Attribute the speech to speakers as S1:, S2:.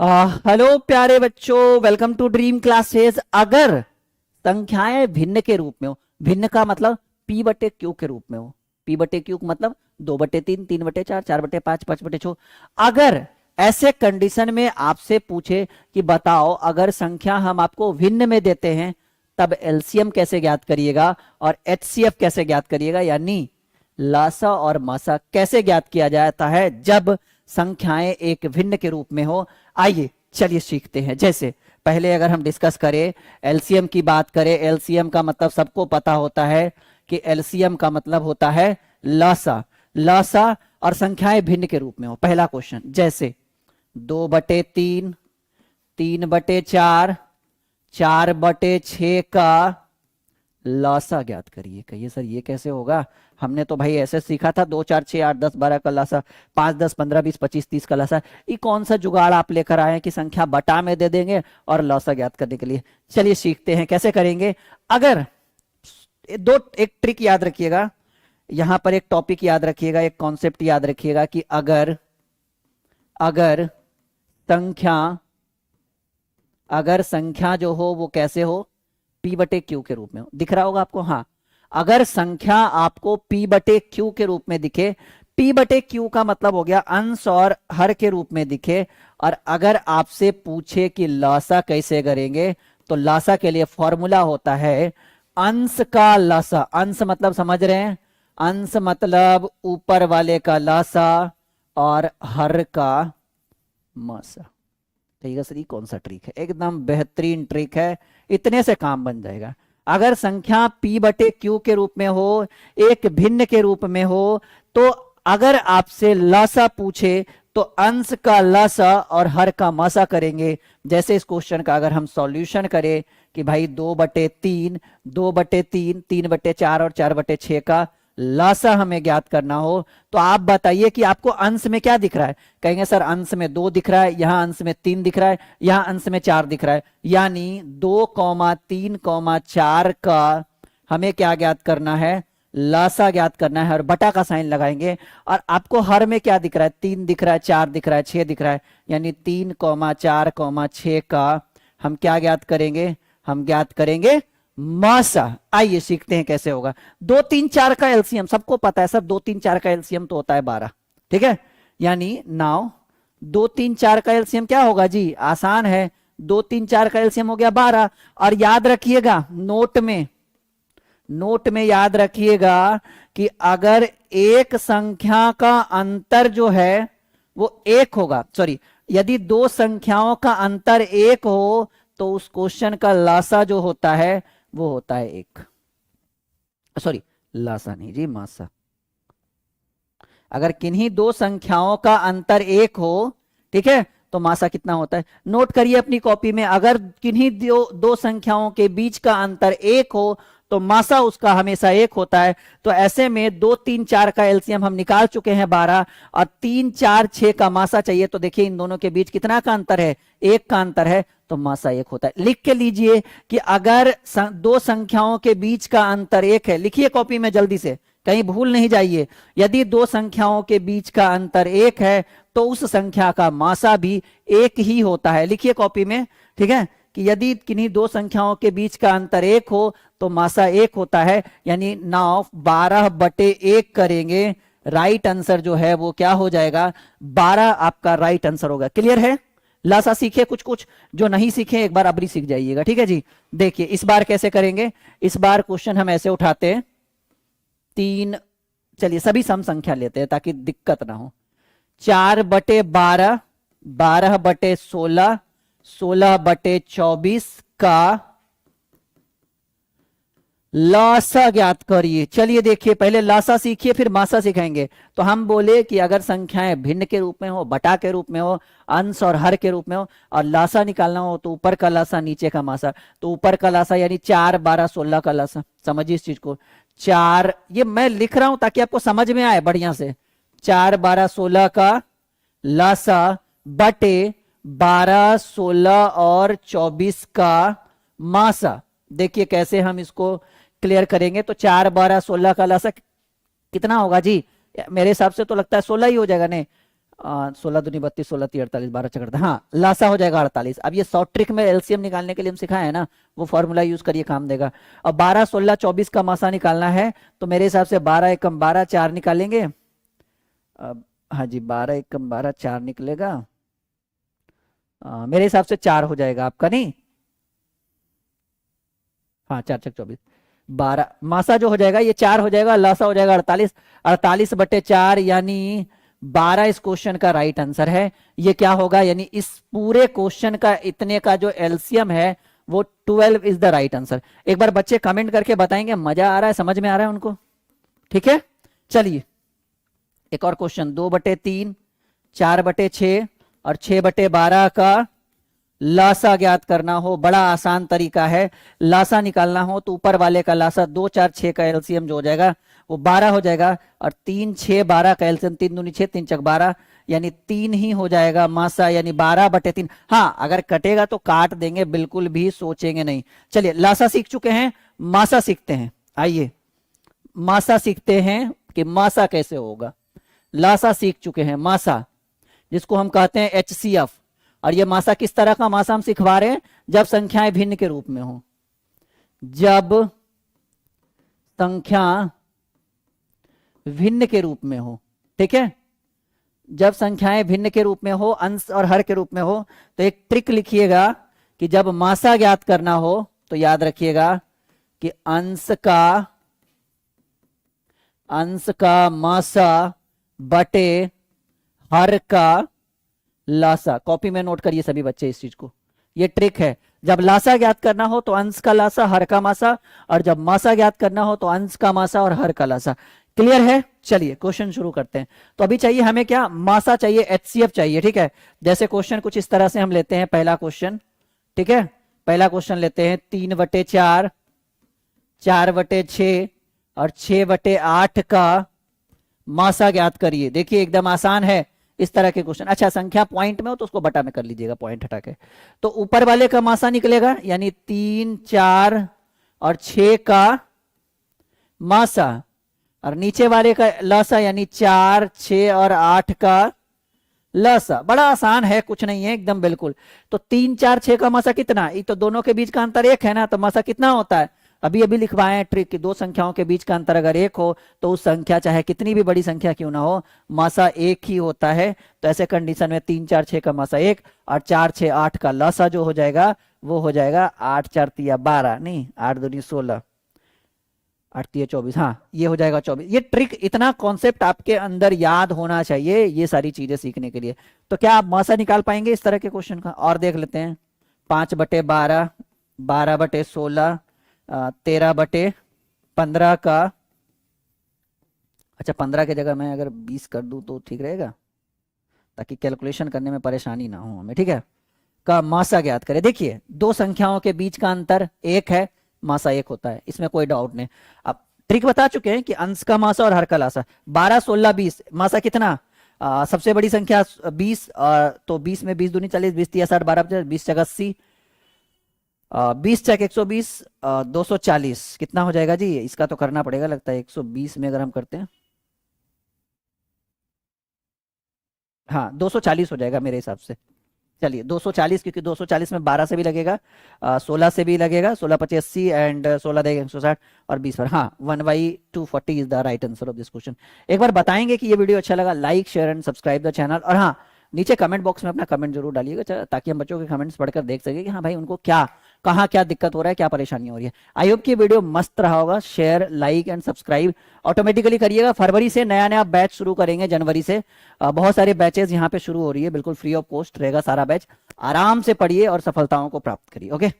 S1: Hello प्यारे बच्चों, welcome to dream classes. अगर संख्याएं भिन्न के रूप में हो, भिन्न का मतलब p बटे क्यू के रूप में हो। p बटे क्यू मतलब 2/3, 3/4, 4/5, 5/6। अगर ऐसे कंडीशन में आपसे पूछे कि बताओ अगर संख्या हम आपको भिन्न में देते हैं तब एलसीएम कैसे ज्ञात करिएगा और एचसीएफ कैसे ज्ञात करिएगा, यानी लासा और मासा कैसे ज्ञात किया जाता है जब संख्याएं एक भिन्न के रूप में हो। आइए चलिए सीखते हैं। जैसे पहले अगर हम डिस्कस करें, एलसीएम की बात करें, एलसीएम का मतलब सबको पता होता है कि एलसीएम का मतलब होता है लासा। लासा और संख्याएं भिन्न के रूप में हो। पहला क्वेश्चन जैसे 2/3, 3/4, 4/6 का लासा ज्ञात करिए। कहिए सर ये कैसे होगा, हमने तो भाई ऐसे सीखा था 2 4 6 8 10 12 का लासा, 5 10 15 20 25 30 का लासा। ये कौन सा जुगाड़ आप लेकर आए हैं कि संख्या बटा में दे देंगे और लासा ज्ञात करने के लिए। चलिए सीखते हैं कैसे करेंगे। अगर एक ट्रिक याद रखिएगा, यहां पर एक टॉपिक याद रखिएगा, एक कॉन्सेप्ट याद रखिएगा कि अगर अगर संख्या अगर संख्या जो हो वो कैसे हो, p बटे क्यू के रूप में हो। दिख रहा होगा आपको, हाँ। अगर संख्या आपको p बटे क्यू के रूप में दिखे, p बटे क्यू का मतलब हो गया अंश और हर के रूप में दिखे। और अगर आपसे पूछे कि लासा कैसे करेंगे, तो लासा के लिए फॉर्मूला होता है अंश का लासा। अंश मतलब समझ रहे हैं, अंश मतलब ऊपर वाले का लासा और हर का मासा। ठीक है सर, ये कौन सा ट्रिक है, एकदम बेहतरीन ट्रिक है, इतने से काम बन जाएगा। अगर संख्या p बटे क्यू के रूप में हो, एक भिन्न के रूप में हो, तो अगर आपसे लासा पूछे तो अंश का लासा और हर का मासा करेंगे। जैसे इस क्वेश्चन का अगर हम सॉल्यूशन करें कि भाई 2/3, 2/3, 3/4 और 4/6 का लासा हमें ज्ञात करना हो, तो आप बताइए कि आपको अंश में क्या दिख रहा है। कहेंगे सर अंश में 2 दिख रहा है, यहां अंश में 3 दिख रहा है, यहां अंश में 4 दिख रहा है, यानी 2, 3, 4 का हमें क्या ज्ञात करना है, लासा ज्ञात करना है और बटा का साइन लगाएंगे। और आपको हर में क्या दिख रहा है, 3 दिख रहा है, 4 दिख रहा है, 6 दिख रहा है, यानी 3, 4, 6 का हम क्या ज्ञात करेंगे, हम ज्ञात करेंगे मासा। आइए सीखते हैं कैसे होगा। 2, 3, 4 का एलसीएम सबको पता है सर, 2, 3, 4 का एलसीएम तो होता है 12। ठीक है, यानी नाउ 2, 3, 4 का एलसीएम क्या होगा जी, आसान है, 2, 3, 4 का एलसीएम हो गया 12। और याद रखिएगा नोट में याद रखिएगा कि अगर एक संख्या का अंतर जो है वो 1 होगा, सॉरी, यदि दो संख्याओं का अंतर 1 हो तो उस क्वेश्चन का लासा जो होता है वो होता है 1। सॉरी, लासा नहीं जी, मासा। अगर किन्हीं दो संख्याओं का अंतर 1 हो, ठीक है, तो मासा कितना होता है, नोट करिए अपनी कॉपी में। अगर किन्हीं दो संख्याओं के बीच का अंतर 1 हो तो मासा उसका हमेशा 1 होता है। तो ऐसे में 2, 3, 4 का एलसीएम हम निकाल चुके हैं 12, और 3, 4, 6 का मासा चाहिए। तो देखिए इन दोनों के बीच कितना का अंतर है, 1 का अंतर है, तो मासा 1 होता है। लिख के लीजिए कि अगर दो संख्याओं के बीच का अंतर 1 है, लिखिए कॉपी में जल्दी से, कहीं भूल नहीं जाइए। यदि दो संख्याओं के बीच का अंतर 1 है तो उस संख्या का मासा भी 1 ही होता है। लिखिए कॉपी में, ठीक है, कि यदि किन्हीं दो संख्याओं के बीच का अंतर 1 हो तो मासा 1 होता है। यानी नाउ 12/1 करेंगे, राइट आंसर जो है वो क्या हो जाएगा, 12 आपका राइट आंसर होगा। क्लियर है, लासा सीखे, कुछ कुछ जो नहीं सीखे एक बार अबरी सीख जाइएगा। ठीक है जी, देखिए इस बार कैसे करेंगे। इस बार क्वेश्चन हम ऐसे उठाते हैं, 3, चलिए सभी सम संख्या लेते हैं ताकि दिक्कत ना हो। 4/12, 12/16, 16/24 का लासा ज्ञात करिए। चलिए देखिए, पहले लासा सीखिए फिर मासा सिखाएंगे। तो हम बोले कि अगर संख्याएं भिन्न के रूप में हो, बटा के रूप में हो, अंश और हर के रूप में हो, और लासा निकालना हो तो ऊपर का लासा नीचे का मासा। तो ऊपर का लासा यानी 4, 12, 16 का लासा। समझिए इस चीज को, 4, ये मैं लिख रहा हूं ताकि आपको समझ में आए बढ़िया से, 4, 12, 16 का लासा बटे 12, 16 और 24 का मासा। देखिए कैसे हम इसको क्लियर करेंगे। तो 4, 12, 16 का लासा कितना होगा जी, मेरे हिसाब से तो लगता है 16 ही हो जाएगा। नहीं, 16 दूनी 32, 16 ती 48, 12 चकड़ता, हाँ लासा हो जाएगा 48। अब ये शॉर्ट ट्रिक में एलसीएम निकालने के लिए हम सिखाए हैं ना, वो फॉर्मूला यूज करिए, काम देगा। अब 12, 16, 24 का मासा निकालना है, तो मेरे हिसाब से 12 एकम 12, 4 निकालेंगे। अब हाँ जी, 12 एकम 12, 4 निकलेगा। मेरे हिसाब से 4 हो जाएगा आपका, नहीं हाँ 4 चक 24, 12 मासा जो हो जाएगा ये 4 हो जाएगा, लासा हो जाएगा 48, 48/4 यानी 12 इस क्वेश्चन का राइट आंसर है। ये क्या होगा, यानी इस पूरे क्वेश्चन का इतने का जो एलसीएम है वो 12 इज द राइट आंसर। एक बार बच्चे कमेंट करके बताएंगे मजा आ रहा है, समझ में आ रहा है उनको, ठीक है। चलिए एक और क्वेश्चन, 2/3, 4/6 और 6/12 का लासा ज्ञात करना हो, बड़ा आसान तरीका है। लासा निकालना हो तो ऊपर वाले का लासा 2, 4, 6 का एलसीएम जो हो जाएगा वो 12 हो जाएगा, और 3, 6, 12 का एलसीएम 3 दूनी 6, 3 चक 12 यानी 3 ही हो जाएगा मासा, यानी 12/3। हाँ अगर कटेगा तो काट देंगे, बिल्कुल भी सोचेंगे नहीं। चलिए लासा सीख चुके हैं, मासा सीखते हैं। आइए मासा सीखते हैं कि मासा कैसे होगा। लासा सीख चुके हैं, मासा जिसको हम कहते हैं HCF, और ये मासा किस तरह का मासा हम सिखवा रहे हैं, जब संख्याएं भिन्न के रूप में हो, जब संख्या भिन्न के रूप में हो, ठीक है। जब संख्याएं भिन्न के रूप में हो, अंश और हर के रूप में हो, तो एक ट्रिक लिखिएगा कि जब मासा ज्ञात करना हो तो याद रखिएगा कि अंश का मासा बटे हर का लासा। कॉपी में नोट करिए सभी बच्चे इस चीज को, ये ट्रिक है। जब लासा ज्ञात करना हो तो अंश का लासा हर का मासा, और जब मासा ज्ञात करना हो तो अंश का मासा और हर का लासा। क्लियर है। चलिए क्वेश्चन शुरू करते हैं। तो अभी चाहिए हमें क्या, मासा चाहिए, HCF चाहिए, ठीक है। जैसे क्वेश्चन कुछ इस तरह से हम लेते हैं, पहला क्वेश्चन, ठीक है। पहला क्वेश्चन लेते हैं 3/4, 4/6 और 6/8 का मासा ज्ञात करिए। देखिए एकदम आसान है इस तरह के क्वेश्चन। अच्छा संख्या पॉइंट में हो तो उसको बटा में कर लीजिएगा, पॉइंट हटा के। तो ऊपर वाले का मासा निकलेगा, यानी 3, 4 और 6 का मासा, और नीचे वाले का लासा यानी 4, 6 और 8 का लासा। बड़ा आसान है, कुछ नहीं है एकदम बिल्कुल। तो 3, 4, 6 का मासा कितना, ये तो दोनों के बीच का अंतर 1 है ना, तो मासा कितना होता है, अभी लिखवाए हैं ट्रिक कि दो संख्याओं के बीच का अंतर अगर 1 हो तो उस संख्या चाहे कितनी भी बड़ी संख्या क्यों ना हो, मासा 1 ही होता है। तो ऐसे कंडीशन में 3, 4, 6 का मासा 1 और 4, 6, 8 का लासा जो हो जाएगा वो हो जाएगा 8, 4 तिया 12, नहीं 8 दूनी 16, 8 तिया 24, हाँ ये हो जाएगा 24। ये ट्रिक, इतना कॉन्सेप्ट आपके अंदर याद होना चाहिए ये सारी चीजें सीखने के लिए। तो क्या आप मासा निकाल पाएंगे इस तरह के क्वेश्चन का। और देख लेते हैं 5/12, 12/16, 13/15 का, अच्छा 15 की जगह मैं अगर 20 कर दूं तो ठीक रहेगा, ताकि कैलकुलेशन करने में परेशानी ना हो हमें, ठीक है। का मासा ज्ञात करें। देखिए दो संख्याओं के बीच का अंतर 1 है, मासा 1 होता है, इसमें कोई डाउट नहीं। अब ट्रिक बता चुके हैं कि अंश का मासा और हर का लासा। 12, 16, 20 मासा कितना, सबसे बड़ी संख्या 20, तो 20 में 20 दूनी 40, 20 तिया 60, 12 20 जगह 80, 20 चक 120, 240 कितना हो जाएगा जी, इसका तो करना पड़ेगा लगता है 120 में अगर हम करते हैं, हाँ 240 हो जाएगा मेरे हिसाब से। चलिए 240, क्योंकि 240 में 12 से भी लगेगा, 16 से भी लगेगा, 16 25 80 एंड 16 देगा 160 और 20 पर, हाँ 1/240 is the right answer of this question. एक बार बताएंगे कि ये वीडियो अच्छा लगा, like share and subscribe the channel, और हाँ नीचे कमेंट बॉक्स में अपना कमेंट जरूर डालिएगा, ताकि हम बच्चों के कमेंट्स पढ़कर देख सके कि हाँ भाई उनको क्या, कहाँ क्या दिक्कत हो रहा है, क्या परेशानी हो रही है। आई होप कि वीडियो मस्त रहा होगा। Share like and subscribe automatically करिएगा। फरवरी से नया नया बैच शुरू करेंगे, जनवरी से बहुत सारे बैचेस यहाँ पे शुरू हो रही है, बिल्कुल फ्री ऑफ कॉस्ट रहेगा सारा बैच। आराम से पढ़िए और सफलताओं को प्राप्त करिए। ओके।